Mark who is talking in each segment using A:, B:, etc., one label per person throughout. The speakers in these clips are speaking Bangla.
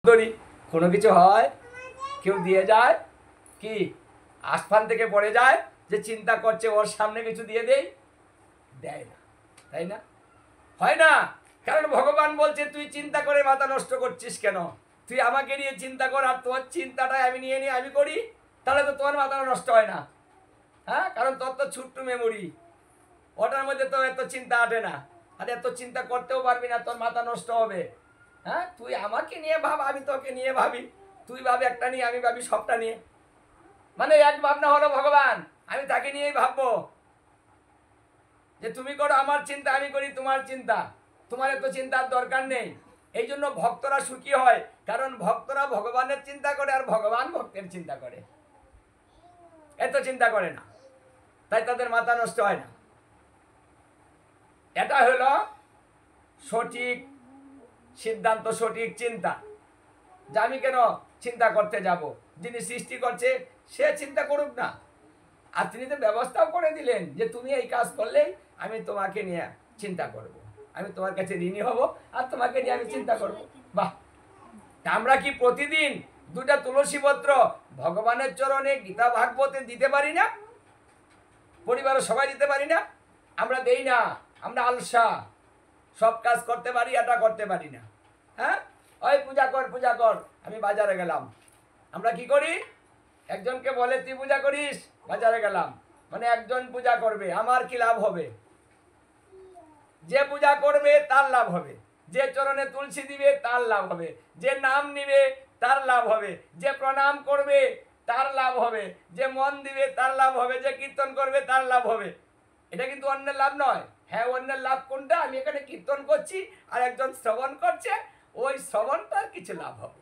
A: ধরি কোনো কিছু হয়, কেউ দিয়ে যায় কি আসমান থেকে পড়ে যায় যে চিন্তা করছে ওর সামনে কিছু দিয়ে দেই, দেয় না, তাই না? হয় না, কারণ ভগবান বলছে তুই চিন্তা করে মাথা নষ্ট করছিস কেন? তুই আমাকে নিয়ে চিন্তা কর, আর তোর চিন্তাটাই আমি নিয়ে নিয়ে আমি করি, তাহলে তো তোমার মাথা নষ্ট হয় না। হ্যাঁ, কারণ তোর তো ছোট্ট মেমোরি, ওটার মধ্যে তো এত চিন্তা আটে না, আর এত চিন্তা করতেও পারবি না, তোর মাথা নষ্ট হবে। হ্যাঁ, তুই আমাকে নিয়ে ভাব, আমি তোকে নিয়ে ভাবি, তুই ভাবি একটা নিয়ে, আমি ভাবি সবটা নিয়ে, মানে এক ভাবনা হলো ভগবান, আমি তাকে নিয়েই ভাববো যে তুমি করো আমার চিন্তা, আমি করি তোমার চিন্তা, তোমার এত চিন্তার দরকার নেই। এই জন্য ভক্তরা সুখী হয়, কারণ ভক্তরা ভগবানের চিন্তা করে আর ভগবান ভক্তের চিন্তা করে, এত চিন্তা করে না, তাই তাদের মাথা নষ্ট হয় না। এটা হলো সঠিক সিদ্ধান্ত, সঠিক চিন্তা, যে আমি কেন চিন্তা করতে যাব, যিনি সৃষ্টি করছে সে চিন্তা করুক না। আর তিনি তো ব্যবস্থাও করে দিলেন যে তুমি এই কাজ করলেই আমি তোমাকে নিয়ে চিন্তা করব, আমি তোমার কাছে ঋণী হব আর তোমাকে নিয়ে আমি চিন্তা করব। বাহ, আমরা কি প্রতিদিন দুটা তুলসী পত্র ভগবানের চরণে গীতা ভাগবতে দিতে পারি না? পরিবারের সবাই দিতে পারি না? আমরা দেই না, আমরা আলসা, সব কাজ করতে পারি, এটা করতে পারি না। হ্যাঁ, ওই পূজা কর পূজা কর, আমি বাজারে গেলাম। আমরা কি করি, একজনকে বলে তুই পূজা করিস, বাজারে গেলাম, মানে একজন পূজা করবে, আমার কি লাভ হবে? যে পূজা করবে তার লাভ হবে, যে চরণে তুলসী দিবে তার লাভ হবে, যে নাম নিবে তার লাভ হবে, যে প্রণাম করবে তার লাভ হবে, যে মন দিবে তার লাভ হবে, যে কীর্তন করবে তার লাভ হবে। এটা কিন্তু অন্যের লাভ নয়। হ্যাঁ, অন্যের লাভ কোনটা? আমি এখানে কীর্তন করছি আর একজন শ্রবণ করছে, ওই শ্রবণটার কিছু লাভ হবে,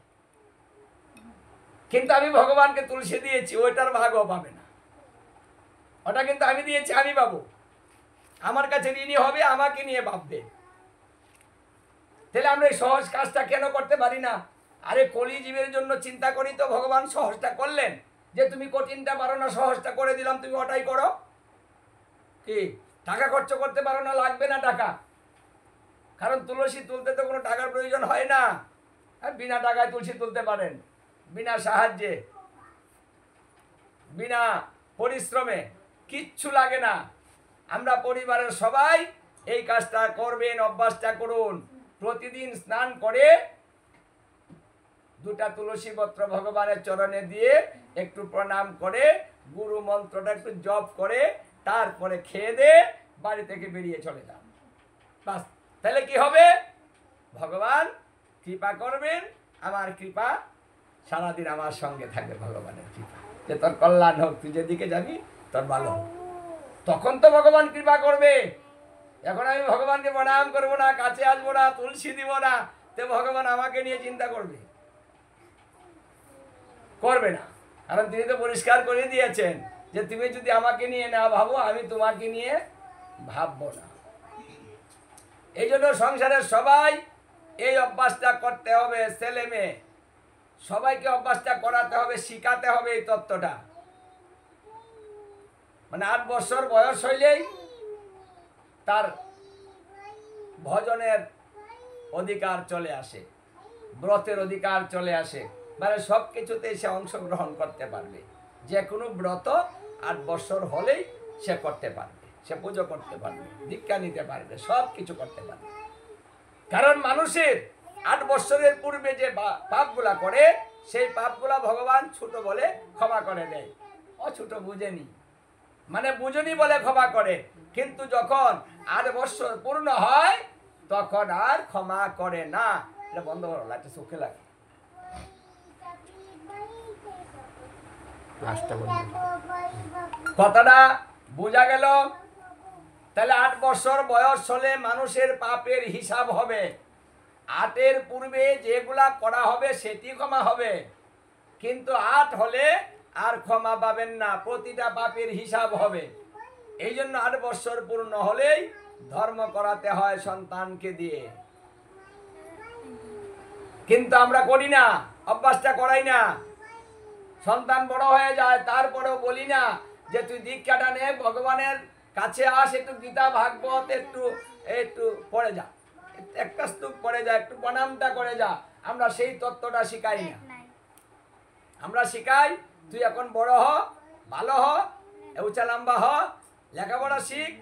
A: কিন্তু আমি ভগবানকে তুলসী দিয়েছি, ওইটার ভাগও পাবে না। ওটা কিন্তু আমি দিয়েছি, আমি পাবো, আমার কাছে ঋণী হবে, আমাকে নিয়ে ভাববে। তাহলে আমরা এই সহজ কাজটা কেন করতে পারি না? আরে কলিজীবের জন্য চিন্তা করি তো ভগবান সহজটা করলেন, যে তুমি কঠিনটা পারো না, সহজটা করে দিলাম, তুমি ওটাই করো। কি টাকা খরচ করতে পারো না, লাগবে না টাকা, কারণ তুলসী তুলতে তো কোনো টাকার প্রয়োজন হয় না। বিনা টাকায় তুলসী তুলতে পারেন, বিনা সাহায্যে, বিনা পরিশ্রমে, কিচ্ছু লাগে না। আমরা পরিবারের সবাই এই কাজটা করবেন, অভ্যাসটা করুন। প্রতিদিন স্নান করে দুটা তুলসী পত্র ভগবানের চরণে দিয়ে একটু প্রণাম করে গুরু মন্ত্রটা একটু জপ করে তারপরে খেয়ে দে বাড়ি থেকে বেরিয়ে চলে যান। বাস, তাহলে কি হবে? ভগবান কৃপা করবেন, আমার কৃপা সারাদিন আমার সঙ্গে থাকবে, ভগবানের কৃপা, যে তোর কল্যাণ হোক, তুই যেদিকে যাবি তোর ভালো হোক। তখন তো ভগবান কৃপা করবে। এখন আমি ভগবানকে প্রণাম করবো না, কাছে আসবো না, তুলসী দিব না, তো ভগবান আমাকে নিয়ে চিন্তা করবে? করবে না, কারণ তিনি তো পরিষ্কার করে দিয়েছেন যে তুমি যদি আমাকে নিয়ে না ভাবো, আমি তোমাকে নিয়ে ভাববো না। এই জন্য সংসারের সবাই এই অভ্যাসটা করতে হবে, ছেলে মেয়ে সবাইকে অভ্যাসটা করাতে হবে, শিখাতে হবে এই তত্ত্বটা। মানে 8 বছর বয়স হইলেই তার ভজনের অধিকার চলে আসে, ব্রতের অধিকার চলে আসে, মানে সব কিছুতে সে অংশগ্রহণ করতে পারবে। যে কোনো ব্রত 8 বছর হলেই সে করতে পারবে, সে পুজো করতে পারবে, দীক্ষা নিতে পারবে, সব কিছু করতে পারবে। কারণ মানুষের 8 বছরের পূর্বে যে পাপগুলা করে, সেই পাপগুলা ভগবান ছোট বলে ক্ষমা করে দেয়। ছোট বুঝেনি, মানে বুঝনি বলে ক্ষমা করে, কিন্তু যখন 8 বছর পূর্ণ হয় তখন আর ক্ষমা করে না। এটা বন্ধ করো, লাইটটা চোখে লাগে। কথাটা বোঝা গেল? তাহলে 8 বছর বয়স হলে মানুষের পাপের হিসাব হবে। 8-এর পূর্বে যেগুলা করা হবে সেটি ক্ষমা হবে, কিন্তু 8 হলে আর ক্ষমা পাবেন না, প্রতিটা পাপের হিসাব হবে। এই জন্য 8 বছর পূর্ণ হলেই ধর্ম করাতে হয় সন্তানকে দিয়ে, কিন্তু আমরা করি না, অভ্যাসটা করাই না। সন্তান বড় হয়ে যায়, তারপরেও বলি না যে তুই দীক্ষাটা নে, ভগবানের কাছে আস, একটু গীতা ভাগবত একটু একটু পড়ে যা, একটা শ্লোক পড়ে যা, একটু প্রণামটা করে যা, আমরা সেই তত্ত্বটা শিখাই না। আমরা শিখাই তুই এখন বড় হ, ভালো হ, উঁচা লম্বা হ, লেখাপড়া শিখ,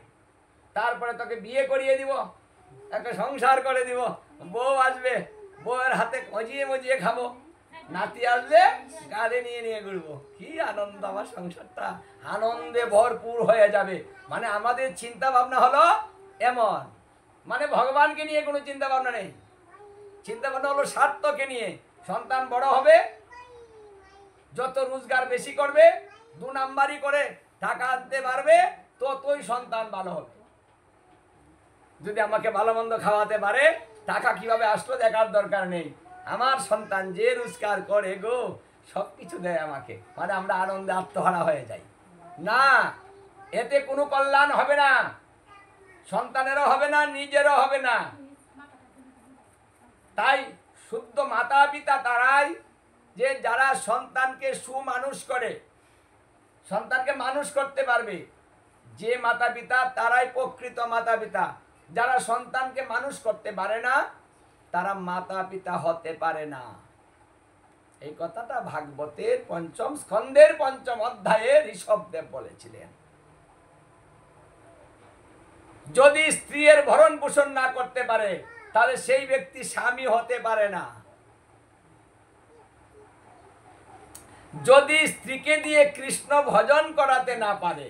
A: তারপরে তোকে বিয়ে করিয়ে দিব, একটা সংসার করে দিব, বউ আসবে, বউয়ের হাতে মজিয়ে মজিয়ে খাবো, নাতি আসবে কাঁধে নিয়ে নিয়ে ঘুরবো। কি আনন্দ, আমার সংসারটা আনন্দে ভরপুর হয়ে যাবে। মানে আমাদের চিন্তা ভাবনা হলো এমন, মানে ভগবানকে নিয়ে কোনো চিন্তা ভাবনা নেই। চিন্তা ভাবনা হলো স্বার্থকে নিয়ে। সন্তান বড় হবে, যত রোজগার বেশি করবে, 2 নাম্বারি করে টাকা আনতে পারবে, ততই সন্তান ভালো হবে। যদি আমাকে ভালো মন্দ খাওয়াতে পারে, টাকা কিভাবে আসলো দেখার দরকার নেই, আমার সন্তান যে রোজগার করে গো সবকিছু দেয় আমাকে। মানে আমরা আনন্দে আত্মহারা হয়ে যাই না, এতে কোনো কল্যাণ হবে না, সন্তানেরও হবে না, নিজেরও হবে না। তাই শুদ্ধ মাতা পিতা তারাই যে যারা সন্তানকে সুমানুষ করে, সন্তানকে মানুষ করতে পারবে। যে মাতা পিতা তারাই প্রকৃত মাতা পিতা। যারা সন্তানকে মানুষ করতে পারে না, তারা মাতা পিতা হতে পারে না। এই কথাটা ভাগবতের 5ম স্কন্ধের 5ম অধ্যায়ে ঋষভদেব বলেছিলেন। যদি স্ত্রীর ভরণ পোষণ না করতে পারে, তাহলে সেই ব্যক্তি স্বামী হতে পারে না। যদি স্ত্রীকে দিয়ে কৃষ্ণ ভজন করাতে না পারে,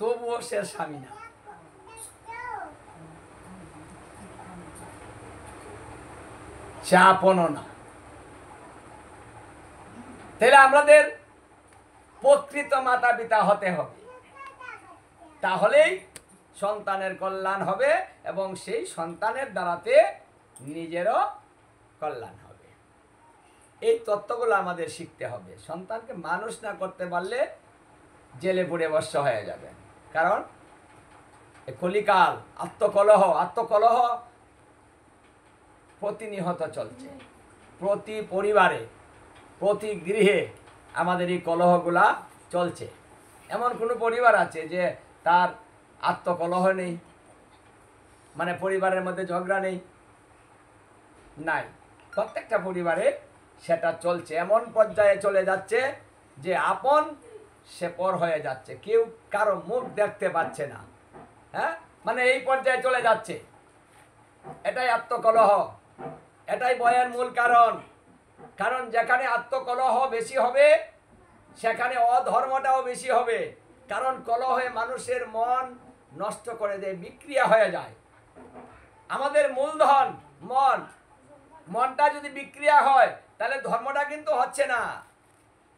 A: তবুও সে স্বামী না। সে আপনও না। তাহলে আমাদের প্রকৃত মাতা পিতা হতে হবে, তাহলেই সন্তানের কল্যাণ হবে এবং সেই সন্তানের দ্বারাতে নিজেরও কল্যাণ হবে। এই তত্ত্বগুলো আমাদের শিখতে হবে। সন্তানকে মানুষ না করতে পারলে জেলে পুড়ে বস্য হয়ে যাবে। কারণ কলিকাল, আত্মকলহ প্রতিনিহত চলছে। প্রতি পরিবারে, প্রতি গৃহে আমাদের এই কলহগুলা চলছে। এমন কোনো পরিবার আছে যে তার আত্মকলহ নেই, মানে পরিবারের মধ্যে ঝগড়া নেই? নাই। প্রত্যেকটা পরিবারে সেটা চলছে। এমন পর্যায়ে চলে যাচ্ছে যে আপন সে পর হয়ে যাচ্ছে, কেউ কারো মুখ দেখতে পাচ্ছে না। হ্যাঁ, মানে এই পর্যায়ে চলে যাচ্ছে। এটাই আত্মকলহ, এটাই ভয়ের মূল কারণ। কারণ যেখানে আত্মকলহ বেশি হবে, সেখানে অধর্মটাও বেশি হবে। কারণ কলহে মানুষের মন নষ্ট করে দেয়, বিক্রিয়া হয়ে যায়। আমাদের মূলধন মন, মনটা যদি বিক্রিয়া হয় তাহলে ধর্মটা কিন্তু হচ্ছে না।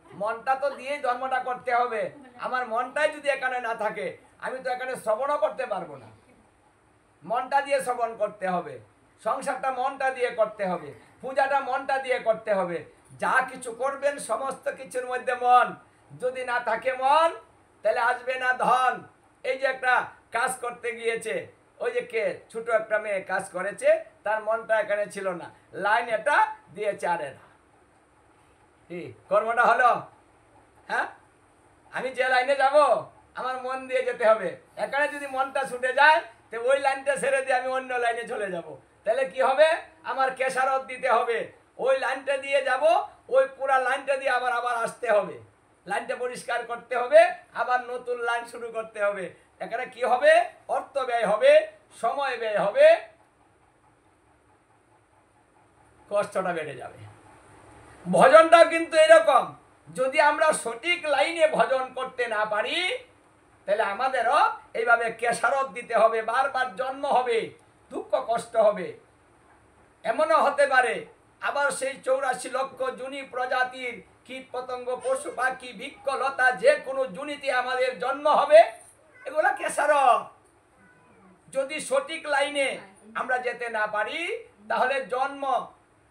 A: মনটা তো দিয়েই ধর্মটা করতে হবে। আমার মনটাই যদি এখানে না থাকে, আমি তো এখানে শ্রবণও করতে পারবো না। মনটা দিয়ে শ্রবণ করতে হবে, সংসারটা মনটা দিয়ে করতে হবে, পূজাটা মনটা দিয়ে করতে হবে। যা কিছু করবেন সমস্ত কিছুর মধ্যে মন যদি না থাকে, মন তাহলে আসবে না ধন। এই যে একটা কাজ করতে গিয়েছে, ওই যে কে ছোট একটা মেয়ে কাজ করেছে, তার মনটা এখানে ছিল না, লাইন এটা দিয়েছে আর না, কি কর্মটা হলো? হ্যাঁ, আমি যে লাইনে যাব আমার মন দিয়ে যেতে হবে। এখানে যদি মনটা ছুটে যায়, তো ওই লাইনটা ছেড়ে দিয়ে আমি অন্য লাইনে চলে যাব। তাহলে কি হবে? আমার কেশারত দিতে হবে, ওই লাইনটা দিয়ে যাব, ওই পুরা লাইনটা দিয়ে আবার আসতে হবে, লাইনটা পরিষ্কার করতে হবে, আবার নতুন লাইন শুরু করতে হবে। এখানে কি হবে? অর্থ ব্যয় হবে, সময় ব্যয় হবে, কষ্টটা বেড়ে যাবে। ভজনটাও কিন্তু এরকম, যদি আমরা সঠিক লাইনে ভজন করতে না পারি, তাহলে আমাদেরও এইভাবে কেশারত দিতে হবে, বারবার জন্ম হবে, দুঃখ কষ্ট হবে। এমনও হতে পারে আবার সেই 84 লক্ষ জুনি প্রজাতির কীট পতঙ্গ, পশু পাখি, বৃক্ষ লতা, যে কোনো জুনিতে আমাদের জন্ম হবে, এগুলা কেশারত। যদি সঠিক লাইনে আমরা যেতে না পারি, তাহলে জন্ম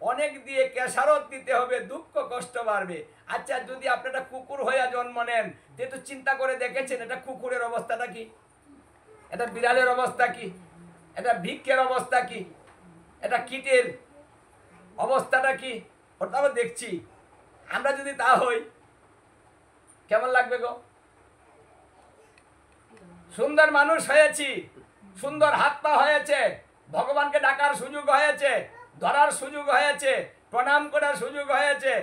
A: অনেক দিয়ে কেশারত দিতে হবে, দুঃখ কষ্ট বাড়বে। আচ্ছা, যদি আপনারা কুকুর হয়ে জন্ম নেন, যেহেতু চিন্তা করে দেখেছেন এটা কুকুরের অবস্থাটা কি, এটা বিড়ালের অবস্থা কি, এটা ভিক্ষের অবস্থা কি, এটা কীটের অবস্থাটা কি, ওটাও দেখছি। আমরা যদি তা হই কেমন লাগবে গো? সুন্দর মানুষ হয়েছি, সুন্দর হাত পা হয়েছে, ভগবানকে ডাকার সুযোগ হয়েছে, ধরার সুযোগ হয়েছে, প্রণাম করার সুযোগ হয়েছে,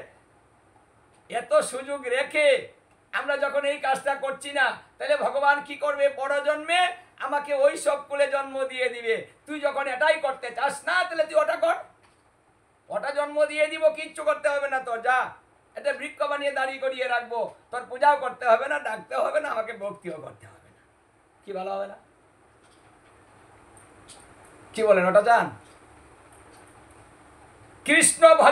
A: এত সুযোগ রেখে আমরা যখন এই কাজটা করছি না, তাহলে ভগবান কি করবে? পরজন্মে আমাকে ওই সব কুলে জন্ম দিয়ে দিবে। তুই যখন এটাই করতে চাস না, তাহলে তুই ওটা কর, ওটা জন্ম দিয়ে দিব, কিচ্ছু করতে হবে না তোর। যা, এটা বৃক্ষ বানিয়ে দাঁড়িয়ে করিয়ে রাখবো, তোর পূজাও করতে হবে না, ডাকতে হবে না, আমাকে ভক্তিও করতে হবে না। কি ভালো হবে না? কি বলেন? ওটা চান? কৃষ্ণ ভজ